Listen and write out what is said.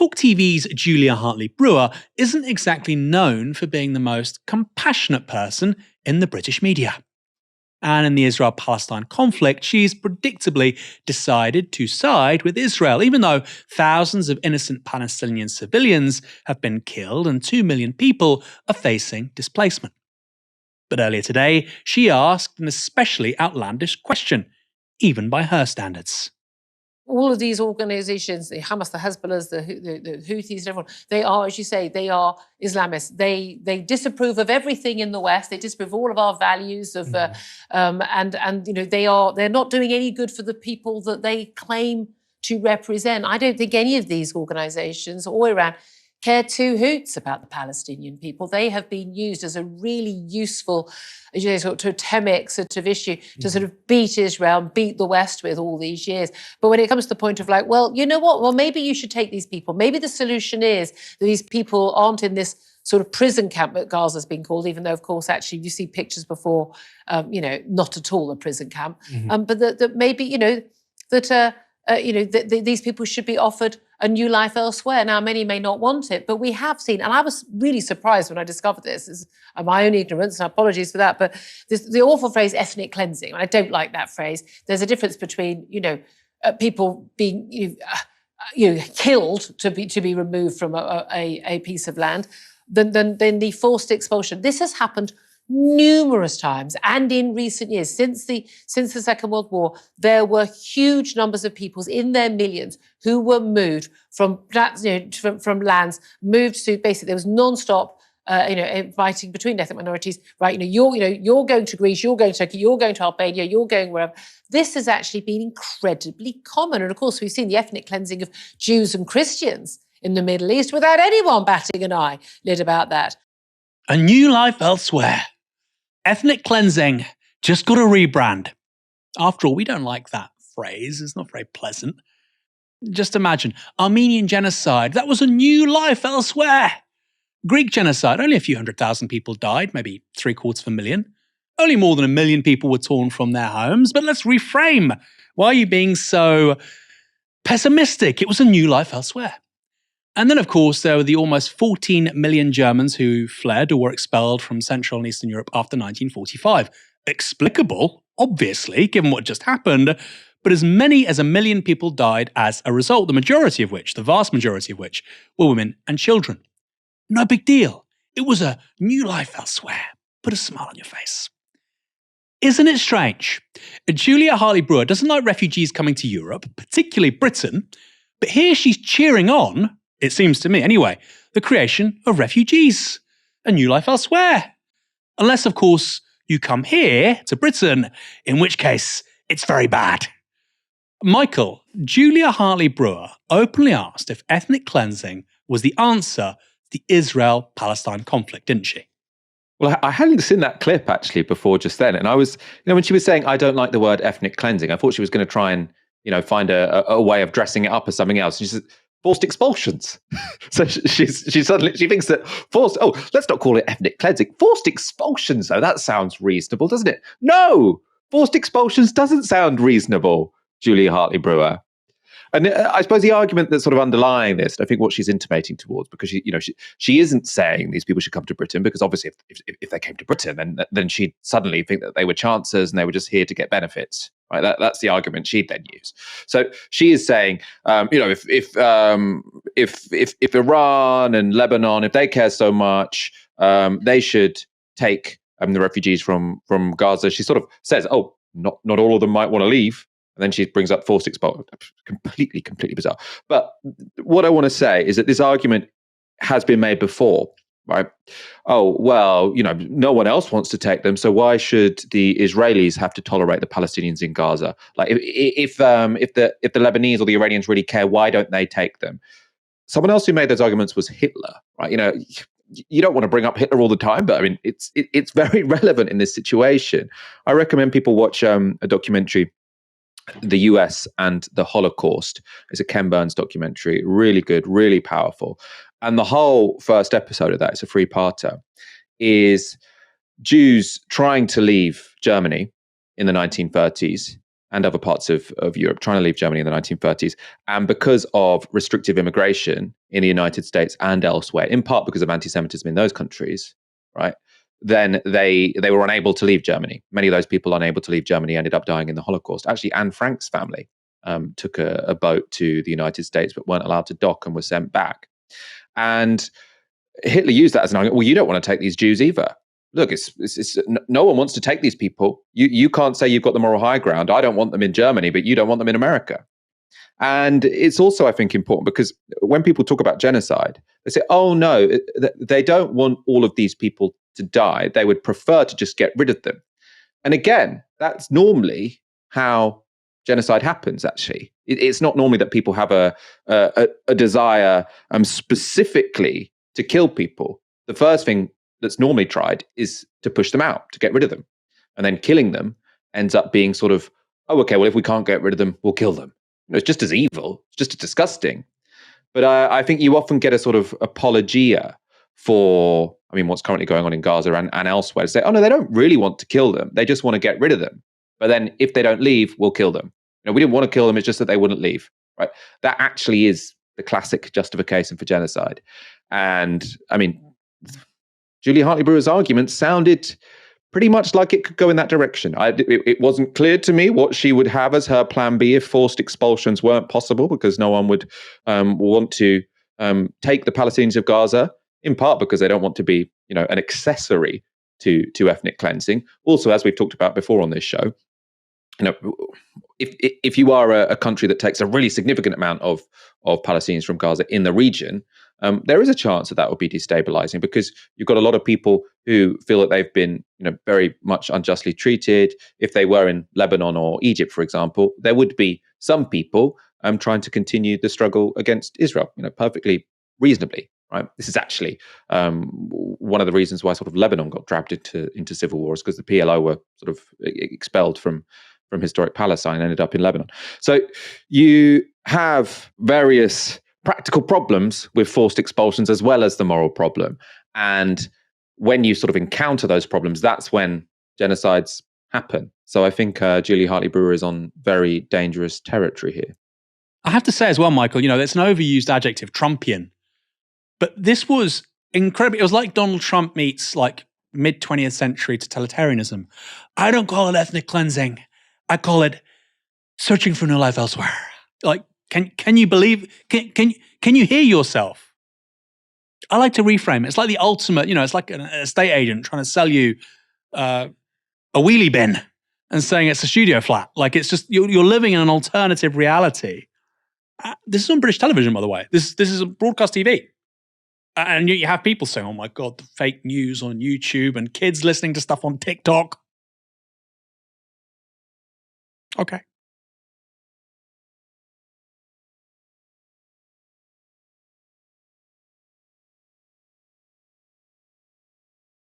Talk TV's Julia Hartley-Brewer isn't exactly known for being the most compassionate person in the British media. And in the Israel-Palestine conflict, she's predictably decided to side with Israel, even though thousands of innocent Palestinian civilians have been killed and 2 million people are facing displacement. But earlier today, she asked an especially outlandish question, even by her standards. All of these organizations, the Hamas, the Hezbollah, the Houthis, and everyone, they are, as you say, they are Islamists. They disapprove of everything in the West. They disapprove of all of our values of, and you know, they're not doing any good for the people that they claim to represent. I don't think any of these organizations or Iran care two hoots about the Palestinian people. They have been used as a really useful, as you know, sort of totemic sort of issue to sort of beat Israel and beat the West with all these years. But when it comes to the point of like, well, you know what? Well, maybe you should take these people. Maybe the solution is that these people aren't in this sort of prison camp that Gaza's been called, even though, of course, actually you see pictures before, you know, not at all a prison camp. But that maybe, you know, that these people should be offered a new life elsewhere. Now, many may not want it, but we have seen, and I was really surprised when I discovered this, is my own ignorance, and apologies for that, but the awful phrase ethnic cleansing, I don't like that phrase. There's a difference between, you know, people being killed to be removed from a piece of land than the forced expulsion. This has happened numerous times, and in recent years, since the Second World War, there were huge numbers of peoples in their millions who were moved from lands, moved to basically there was non-stop, fighting between ethnic minorities. Right, you're going to Greece, you're going to Turkey, you're going to Albania, you're going wherever. This has actually been incredibly common, and of course, we've seen the ethnic cleansing of Jews and Christians in the Middle East without anyone batting an eyelid about that. A new life elsewhere. Ethnic cleansing, just got a rebrand. After all, we don't like that phrase. It's not very pleasant. Just imagine, Armenian genocide, that was a new life elsewhere. Greek genocide, only a few 100,000 people died, maybe 750,000. Only more than 1 million people were torn from their homes. But let's reframe. Why are you being so pessimistic? It was a new life elsewhere. And then, of course, there were the almost 14 million Germans who fled or were expelled from Central and Eastern Europe after 1945. Explicable, obviously, given what just happened, but as many as 1 million people died as a result, the vast majority of which, were women and children. No big deal. It was a new life elsewhere. Put a smile on your face. Isn't it strange? Julia Hartley-Brewer doesn't like refugees coming to Europe, particularly Britain, but here she's cheering on, it seems to me anyway, the creation of refugees. A new life elsewhere. Unless, of course, you come here to Britain, in which case it's very bad. Michael, Julia Hartley-Brewer openly asked if ethnic cleansing was the answer to the Israel-Palestine conflict, didn't she? Well, I hadn't seen that clip actually before just then. And I was, when she was saying, I don't like the word ethnic cleansing, I thought she was going to try and, find a way of dressing it up as something else. She said, forced expulsions. So she thinks that let's not call it ethnic cleansing. Forced expulsions, though, that sounds reasonable, doesn't it? No, forced expulsions doesn't sound reasonable, Julia Hartley-Brewer. And I suppose the argument that's sort of underlying this, I think what she's intimating towards, because she isn't saying these people should come to Britain, because obviously if they came to Britain, then she'd suddenly think that they were chancers and they were just here to get benefits. Right? That's the argument she'd then use. So she is saying, if Iran and Lebanon, if they care so much, they should take the refugees from Gaza. She sort of says, not all of them might want to leave. And then she brings up forced expulsion. Completely bizarre. But what I want to say is that this argument has been made before, right? Oh, well, no one else wants to take them, so why should the Israelis have to tolerate the Palestinians in Gaza? Like, if the Lebanese or the Iranians really care, why don't they take them? Someone else who made those arguments was Hitler, right? You don't want to bring up Hitler all the time, but I mean, it's very relevant in this situation. I recommend people watch a documentary, The US and the Holocaust. It's a Ken Burns documentary, really good, really powerful. And the whole first episode of that, it's a 3-parter, is Jews trying to leave Germany in the 1930s and other parts of Europe trying to leave Germany in the 1930s. And because of restrictive immigration in the United States and elsewhere, in part because of anti-Semitism in those countries, right? Then they were unable to leave Germany. Many of those people unable to leave Germany ended up dying in the Holocaust. Actually, Anne Frank's family took a boat to the United States, but weren't allowed to dock and were sent back. And Hitler used that as an argument. Well, you don't want to take these Jews either. Look, it's no one wants to take these people. You can't say you've got the moral high ground. I don't want them in Germany, but you don't want them in America. And it's also, I think, important because when people talk about genocide, they say, oh, no, they don't want all of these people to die. They would prefer to just get rid of them. And again, that's normally how genocide happens, actually. It's not normally that people have a desire specifically to kill people. The first thing that's normally tried is to push them out, to get rid of them. And then killing them ends up being sort of, oh, okay, well, if we can't get rid of them, we'll kill them. It's just as evil. It's just as disgusting. But I think you often get a sort of apologia for, what's currently going on in Gaza and elsewhere. To say, oh, no, they don't really want to kill them. They just want to get rid of them. But then if they don't leave, we'll kill them. We didn't want to kill them. It's just that they wouldn't leave. Right? That actually is the classic justification for genocide. And Julie Hartley Brewer's argument sounded pretty much like it could go in that direction. It wasn't clear to me what she would have as her plan B if forced expulsions weren't possible, because no one would want to take the Palestinians of Gaza, in part because they don't want to be, an accessory to ethnic cleansing. Also, as we've talked about before on this show, if you are a country that takes a really significant amount of Palestinians from Gaza in the region, there is a chance that would be destabilizing, because you've got a lot of people who feel that they've been, very much unjustly treated. If they were in Lebanon or Egypt, for example, there would be some people trying to continue the struggle against Israel, perfectly reasonably. Right. This is actually one of the reasons why sort of Lebanon got dragged into civil wars, because the PLO were sort of expelled from historic Palestine and ended up in Lebanon. So you have various practical problems with forced expulsions as well as the moral problem. And when you sort of encounter those problems, that's when genocides happen. So I think Julie Hartley Brewer is on very dangerous territory here. I have to say as well, Michael, it's an overused adjective, Trumpian. But this was incredible. It was like Donald Trump meets like mid-20th century totalitarianism. I don't call it ethnic cleansing. I call it searching for new life elsewhere. Like, can you believe? Can you hear yourself? I like to reframe it. It's like the ultimate. It's like an estate agent trying to sell you a wheelie bin and saying it's a studio flat. Like, it's just you're living in an alternative reality. This is on British television, by the way. This is broadcast TV. And you have people saying, oh my God, the fake news on YouTube and kids listening to stuff on TikTok. Okay.